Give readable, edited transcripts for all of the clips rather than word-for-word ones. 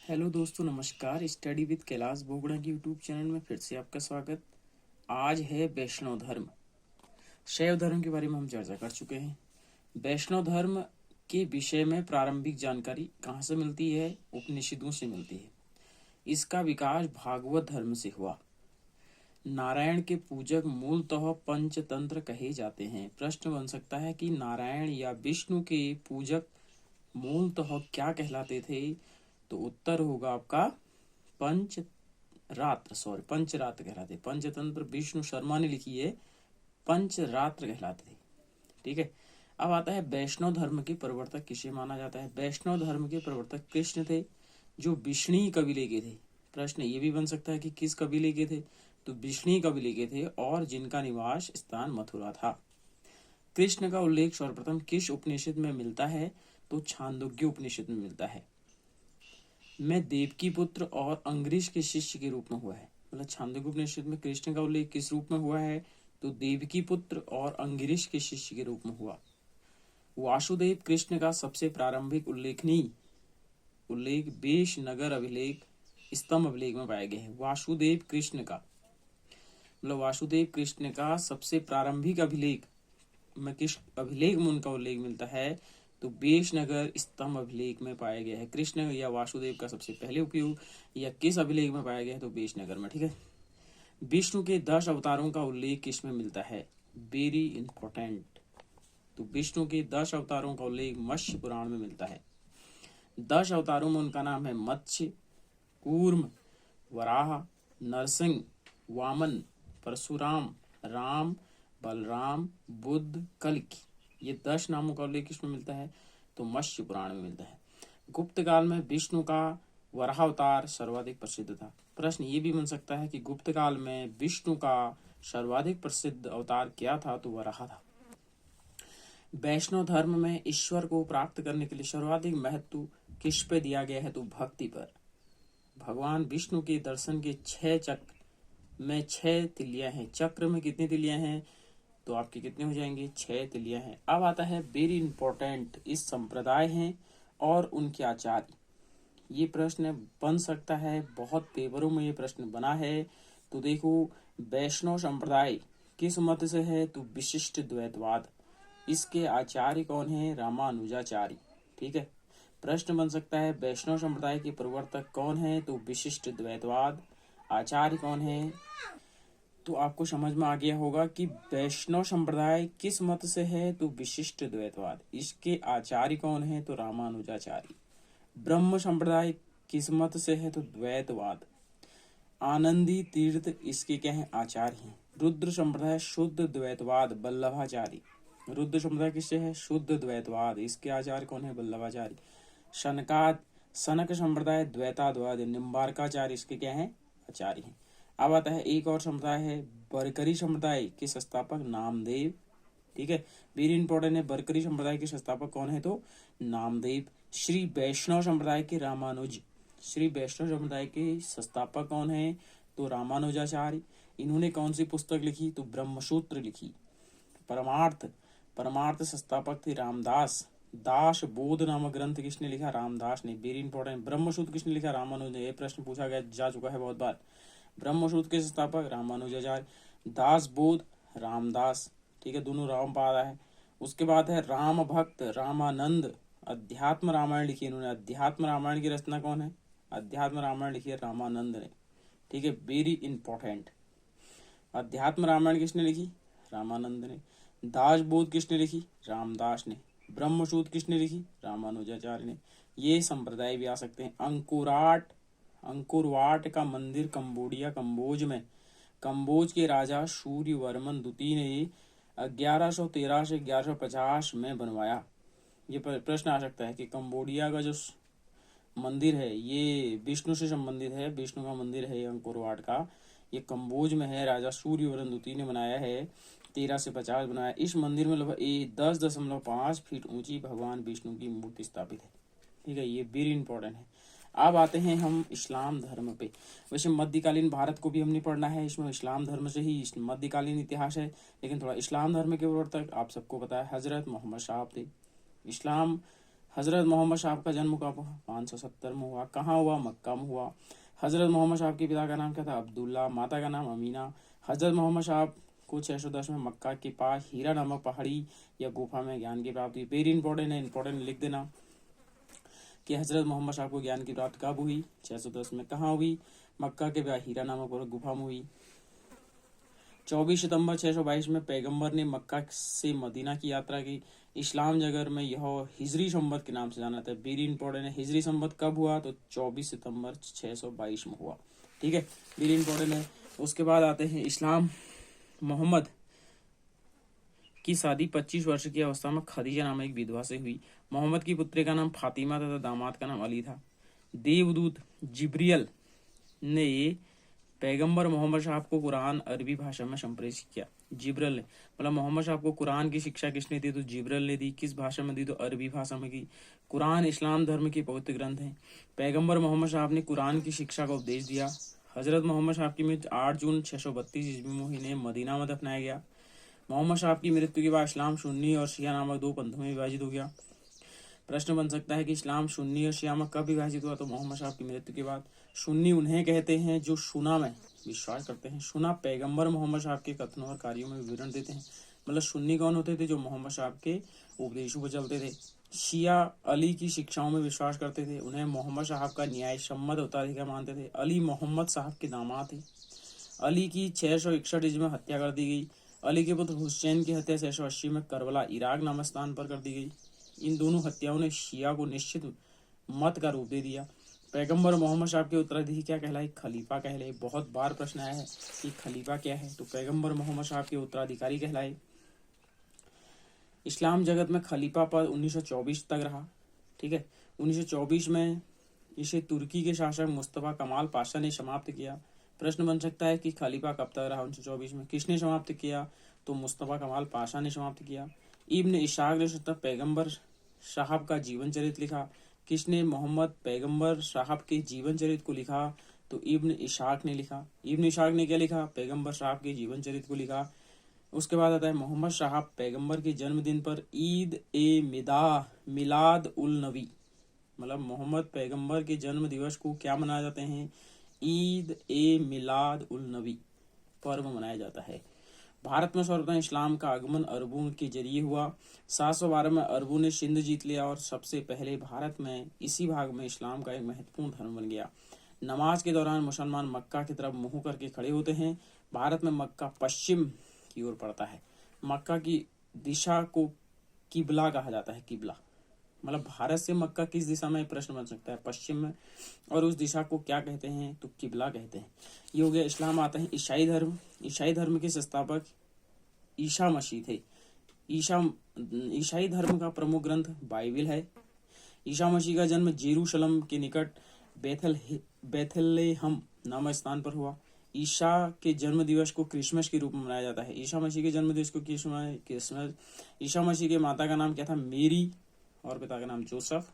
Hello दोस्तों, नमस्कार। Study with Kailash Bogra की यूट्यूब चैनल में फिर से आपका स्वागत। आज है वैष्णव धर्म। शैव धर्म के बारे में हम चर्चा कर चुके हैं। वैष्णव धर्म के विषय में प्रारंभिक जानकारी कहाँ से मिलती है? उपनिषदों से मिलती है। इसका विकास भागवत धर्म से हुआ। नारायण के पूजक मूलतः पंचतंत्र कहे जाते हैं। प्रश्न बन सकता है कि नारायण या विष्णु के पूजक मूलतः क्या कहलाते थे? तो उत्तर होगा आपका पंचरात्र कहलाते। पंचतंत्र विष्णु शर्मा ने लिखी है, पंचरात्र कहलाते थे। ठीक है। अब आता है वैष्णव धर्म के प्रवर्तक किसे माना जाता है? वैष्णव धर्म के प्रवर्तक कृष्ण थे, जो विष्णु कबीले के थे। प्रश्न ये भी बन सकता है कि किस कबीले के थे? तो विष्णु कबीले के थे और जिनका निवास स्थान मथुरा था। कृष्ण का उल्लेख सर्वप्रथम किस उपनिषद में मिलता है? तो छांदोग्य उपनिषद में मिलता है। मैं देवकी पुत्र और अंगरीश के शिष्य के रूप में हुआ है। मतलब छांदोग्य उपनिषद में कृष्ण का उल्लेख किस रूप में हुआ है? तो देवकी पुत्र और अंगरीश के शिष्य के रूप में हुआ। वासुदेव कृष्ण का सबसे प्रारंभिक उल्लेख वेश नगर अभिलेख स्तंभ अभिलेख में पाया गया है। वासुदेव कृष्ण का सबसे प्रारंभिक अभिलेख में किस अभिलेख में उनका उल्लेख मिलता है? तो बेशनगर स्तंभ अभिलेख में पाया गया है। कृष्ण या वासुदेव का सबसे पहले उपयोग या किस अभिलेख में पाया गया है? तो बेशनगर में। ठीक है। विष्णु के 10 अवतारों का उल्लेख किस में मिलता है? Very important. तो विष्णु के 10 अवतारों का उल्लेख मत्स्य पुराण में मिलता है। 10 अवतारों में उनका नाम है मत्स्य, कूर्म, वराह, नरसिंह, वामन, परशुराम, राम, बलराम, बुद्ध, कल्कि। ये 10 नामों का उल्लेख किसमें मिलता है? तो मत्स्य पुराण में मिलता है। गुप्त काल में विष्णु का वराह अवतार सर्वाधिक प्रसिद्ध था। प्रश्न ये भी बन सकता है कि गुप्त काल में विष्णु का सर्वाधिक प्रसिद्ध अवतार क्या था? तो वराह था। वैष्णव धर्म में ईश्वर को प्राप्त करने के लिए सर्वाधिक महत्व किस पे दिया गया है? तो भक्ति पर। भगवान विष्णु के दर्शन के 6 चक्र में 6 तिलियां हैं। चक्र में कितनी तिलियां हैं? तो आपके कितने हो जाएंगे? 6 तिलियां हैं। अब आता है वेरी इंपॉर्टेंट, इस संप्रदाय हैं और उनके आचार्य। ये प्रश्न बन सकता है, बहुत पेपरों में ये प्रश्न बना है। तो देखो, वैष्णव संप्रदाय किस मत से है? तो विशिष्ट द्वैतवाद। इसके आचार्य कौन है? रामानुजाचार्य। ठीक है। प्रश्न बन सकता है वैष्णव संप्रदाय के प्रवर्तक कौन है? तो विशिष्ट द्वैतवाद। आचार्य कौन है? तो आपको समझ में आ गया होगा कि वैष्णव संप्रदाय किस मत से है? तो विशिष्ट द्वैतवाद। इसके आचार्य कौन है? तो रामानुजाचार्य। ब्रह्म संप्रदाय किस मत से है? तो द्वैतवाद। आनंदी तीर्थ इसके क्या है? आचार्य हैं। रुद्र संप्रदाय शुद्ध द्वैतवाद, वल्लभाचार्य। रुद्र संप्रदाय किससे है? शुद्ध द्वैतवाद। इसके आचार्य कौन है? वल्लभाचार्य। सनक संप्रदाय द्वैताद्वाद, निम्बारकाचार्य इसके क्या है? आचार्य हैं। अब आता है एक और संप्रदाय है बरकरी संप्रदाय के संस्थापक नामदेव। ठीक है। वेरी इंपॉर्टेंट है। बरकरी संप्रदाय के संस्थापक कौन है? तो नामदेव। श्री वैष्णव संप्रदाय के रामानुज। श्री वैष्णव संप्रदाय के संस्थापक कौन है? तो रामानुजाचार्य। इन्होंने कौन सी पुस्तक लिखी? तो ब्रह्मसूत्र लिखी। परमार्थ संस्थापक थे रामदास। दास बोध नामक ग्रंथ किसने लिखा? रामदास ने। Very important. ब्रह्मसूत्र किसने लिखा? रामानुज ने। यह प्रश्न पूछा गया जा चुका है बहुत बार। ब्रह्मसूत्र के संस्थापक रामानुजाचार्य। दास बोध रामदास। ठीक है, दोनों राम पा रहा है। उसके बाद है राम भक्त रामानंद। अध्यात्म रामायण लिखी इन्होंने। अध्यात्म रामायण की रचना कौन है? अध्यात्म रामायण लिखी है रामानंद ने। ठीक है, वेरी इंपॉर्टेंट। अध्यात्म रामायण किसने लिखी? रामानंद ने। दास बोध किसने लिखी? रामदास ने। ब्रह्मसूत्र किसने लिखी? रामानुजाचार्य ने। ये संप्रदाय भी आ सकते हैं। अंकुरवाट का मंदिर कंबोज में कंबोज के राजा सूर्यवर्मन द्वितीय ने 1113 से 1150 में बनवाया। ये प्रश्न आ सकता है कि कंबोडिया का जो मंदिर है ये विष्णु से संबंधित है। विष्णु का मंदिर है अंकुरवाट का। ये कंबोज में है। राजा सूर्यवर्मन द्वितीय ने बनाया है। 13 से 50 बनाया। इस मंदिर में लगभग 10.5 फीट ऊंची भगवान विष्णु की मूर्ति स्थापित है। ठीक है, ये वेरी इंपॉर्टेंट है। अब आते हैं हम इस्लाम धर्म पे। वैसे मध्यकालीन भारत को भी हमने पढ़ना है, इसमें इस्लाम धर्म से ही मध्यकालीन इतिहास है, लेकिन थोड़ा इस्लाम धर्म के प्रवर्तक आप सबको पता है हजरत मोहम्मद साहब थे। इस्लाम हजरत मोहम्मद साहब का जन्म कब हुआ? 570 में हुआ। कहाँ हुआ? मक्का में हुआ। हजरत मोहम्मद साहब के पिता का नाम क्या था? अब्दुल्ला। माता का नाम अमीना। हजरत मोहम्मद साहब को 610 में मक्का के पास हीरा नामक पहाड़ी या गुफा में ज्ञान की प्राप्ति। वेरी इंपॉर्टेंट है, इंपॉर्टेंट लिख देना कि हजरत मोहम्मद साहब को ज्ञान की प्राप्ति कब हुई? 610 में। कहाँ हुई? मक्का के पास हीरा नामक गुफा में हुई। 24 सितंबर 622 में पैगंबर ने मक्का से मदीना की यात्रा की। इस्लाम जगत में यह हिजरी संवत के नाम से जाना था। वेरी इंपॉर्टेंट है। हिजरी संवत कब हुआ? तो 24 सितंबर 622 में हुआ। ठीक है, वेरी इंपॉर्टेंट है। उसके बाद आते हैं इस्लाम। मोहम्मद की शादी 25 वर्ष की अवस्था में खदीजा नामक एक विधवा से हुई। मोहम्मद की पुत्री का नाम फातिमा तथा दामाद का नाम अली था। देवदूत जिब्रियल ने पैगंबर मोहम्मद साहब को कुरान अरबी भाषा में संप्रेषित किया। जिब्रिल ने, मतलब मोहम्मद साहब को कुरान की शिक्षा किसने दी? तो जिब्रिल ने दी। किस भाषा में दी? तो अरबी भाषा में की। कुरान इस्लाम धर्म की पवित्र ग्रंथ है। पैगंबर मोहम्मद साहब ने कुरान की शिक्षा का उपदेश दिया। हजरत मोहम्मद साहब की मृत्यु 8 जून 632 ईस्वी में हुई। मदीना में दफनाया गया। मोहम्मद साहब की मृत्यु के बाद इस्लाम सुन्नी और शिया नामक दो पंथों में विभाजित हो गया। प्रश्न बन सकता है कि इस्लाम सुन्नी और शिया में कब विभाजित हुआ? तो मोहम्मद साहब की मृत्यु के बाद। सुन्नी उन्हें कहते हैं जो सुना में विश्वास करते हैं। सुना पैगंबर मोहम्मद साहब के कथनों और कार्यों में विवरण देते हैं। मतलब सुन्नी कौन होते थे? जो मोहम्मद साहब के उपदेशों पर चलते थे। शिया अली की शिक्षाओं में विश्वास करते थे। उन्हें मोहम्मद साहब का न्याय सम्मत उत्तराधिकारी मानते थे। अली मोहम्मद साहब के दामाद थे। अली की 661 ईस्वी में हत्या कर दी गई। अली के पुत्र हुसैन की हत्या 680 में करबला इराक नामक स्थान पर कर दी गई। इन दोनों हत्याओं ने शिया को निश्चित मत का रूप दे दिया। पैगंबर मोहम्मद साहब के उत्तराधिकारी क्या कहलाए? खलीफा कहलाए। बहुत बार प्रश्न आया है कि खलीफा क्या है? तो पैगंबर मोहम्मद साहब के उत्तराधिकारी कहलाए। इस्लाम जगत में खलीफा पद 1924 तक रहा। ठीक है, 1924 में इसे तुर्की के शासक मुस्तफा कमाल पाशा ने समाप्त किया। प्रश्न बन सकता है कि खलीफा कब तक रहा 1924 में? किसने समाप्त किया? तो मुस्तफा कमाल पाशा ने समाप्त किया। इब्न इशाक ने पैगंबर साहब का जीवन चरित्र लिखा। किसने मोहम्मद पैगंबर साहब के जीवन चरित्र को लिखा? तो इब्न इशाक ने लिखा। इब्न इशाक ने क्या लिखा? पैगंबर साहब के जीवन चरित्र को लिखा। उसके बाद आता है मोहम्मद साहब पैगंबर के जन्मदिन पर ईद ए मिलाद उल नबी, मतलब मोहम्मद पैगंबर के जन्म दिवस को क्या मनाए जाते हैं? ईद ए मिलाद उल नबी पर्व मनाया जाता है। भारत में सर्वप्रथम इस्लाम का आगमन अरबों के जरिए हुआ। 712 में अरबों ने सिंध जीत लिया और सबसे पहले भारत में इसी भाग में इस्लाम का एक महत्वपूर्ण धर्म बन गया। नमाज के दौरान मुसलमान मक्का की तरफ मुंह करके खड़े होते हैं। भारत में मक्का पश्चिम की ओर पड़ता है। मक्का की दिशा को किबला कहा जाता है। किबला मतलब भारत से मक्का किस दिशा में? प्रश्न बन सकता है पश्चिम में। और उस दिशा को क्या कहते हैं? तो किबला कहते हैं। ये हो गया। इस्लाम आता है ईसाई धर्म। ईसाई धर्म के संस्थापक ईसा मसीह थे। ईसाई धर्म का प्रमुख ग्रंथ बाइबिल है। ईसा मसीह का जन्म जेरूशलम के निकट बेथलेहम नामक स्थान पर हुआ। ईसा के जन्म दिवस को क्रिसमस के रूप में मनाया जाता है। ईसा मसीह के जन्म दिवस को क्रिसमस। ईसा मसीह के माता का नाम क्या था? मेरी, और पिता का नाम जोसेफ।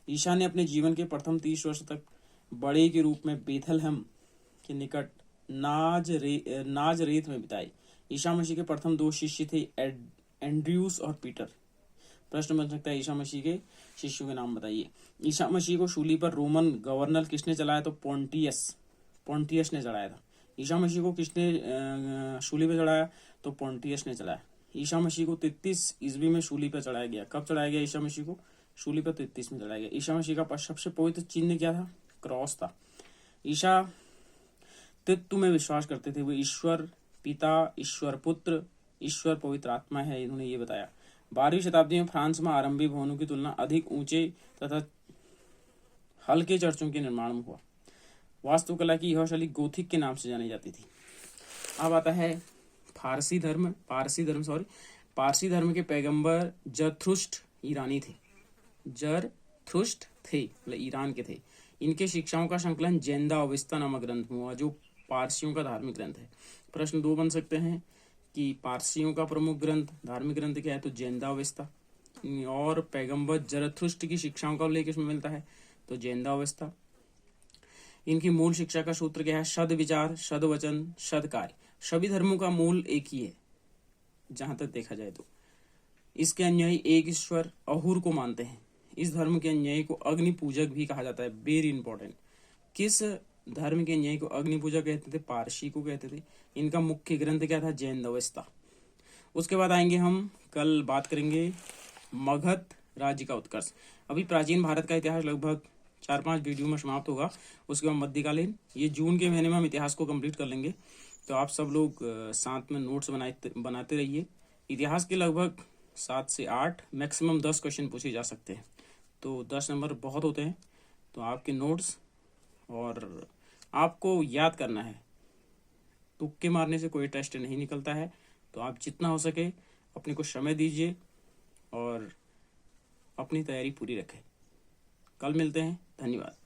ईसा ने अपने जीवन के प्रथम 30 वर्ष तक बड़े के रूप में बेथलहम के निकट नाजरेत में बिताए। ईसा मसीह के प्रथम 2 शिष्य थे एंड्रयूस और पीटर। प्रश्न बन सकता है ईसा मसीह के शिष्यों के नाम बताइए। ईसा मसीह को सूली पर रोमन गवर्नर किसने चलाया? तो पोंटियस ने चढ़ाया था। ईसा मसीह को किसने सूली पर चढ़ाया? तो पोंटियस ने चढ़ाया। ईसा मसीह को 33 ईस्वी में सूली पर चढ़ाया गया। कब चढ़ाया गया ईसा मसीह को? सूली पर 33 में चढ़ाया गया। ईसा मसीह का सबसे पवित्र चिन्ह क्या था? क्रॉस था। ईसा तत्व में विश्वास करते थे। वे ईश्वर पिता, ईश्वर पुत्र, ईश्वर पवित्र आत्मा है, इन्होंने ये बताया। 12वीं शताब्दी में फ्रांस में आरंभिक भवनों की तुलना अधिक ऊंचे तथा हल्के चर्चों के निर्माण में हुआ। वास्तुकला की यह शैली गोथिक के नाम से जानी जाती थी। अब आता है पारसी धर्म के पैगंबर जरथुष्ट्र ईरानी थे। जरथुष्ट्र थे मतलब ईरान के थे। इनके शिक्षाओं का संकलन जेंदा अवेस्ता नामक ग्रंथ में हुआ, जो पारसियों का धार्मिक ग्रंथ है। प्रश्न 2 बन सकते हैं कि पारसियों का प्रमुख ग्रंथ धार्मिक ग्रंथ क्या है? तो जेंदा अवेस्ता। और पैगंबर जरथुष्ट्र की शिक्षाओं का उल्लेख इसमें मिलता है, तो जेंदा अवेस्ता। इनकी मूल शिक्षा का सूत्र क्या है? सद विचार, सद वचन, सद कार्य। सभी धर्मों का मूल एक ही है जहां तक देखा जाए तो। इसके अनुयायी एक ईश्वर अहूर को मानते हैं। इस धर्म के अन्यायी को अग्नि पूजक भी कहा जाता है, वेरी इंपॉर्टेंट। किस धर्म के अन्यायी को अग्नि पूजक कहते थे? पारसी को कहते थे। इनका मुख्य ग्रंथ क्या था? जैन अवेस्ता। उसके बाद आएंगे हम, कल बात करेंगे मगध राज्य का उत्कर्ष। अभी प्राचीन भारत का इतिहास लगभग 4-5 वीडियो में समाप्त होगा। उसके बाद मध्यकालीन, ये जून के महीने में हम इतिहास को कंप्लीट कर लेंगे। तो आप सब लोग साथ में नोट्स बनाते रहिए। इतिहास के लगभग 7 से 8 मैक्सिमम 10 क्वेश्चन पूछे जा सकते हैं, तो 10 नंबर बहुत होते हैं। तो आपके नोट्स, और आपको याद करना है, तुक्के मारने से कोई टेस्ट नहीं निकलता है। तो आप जितना हो सके अपने को समय दीजिए और अपनी तैयारी पूरी रखें। कल मिलते हैं, धन्यवाद।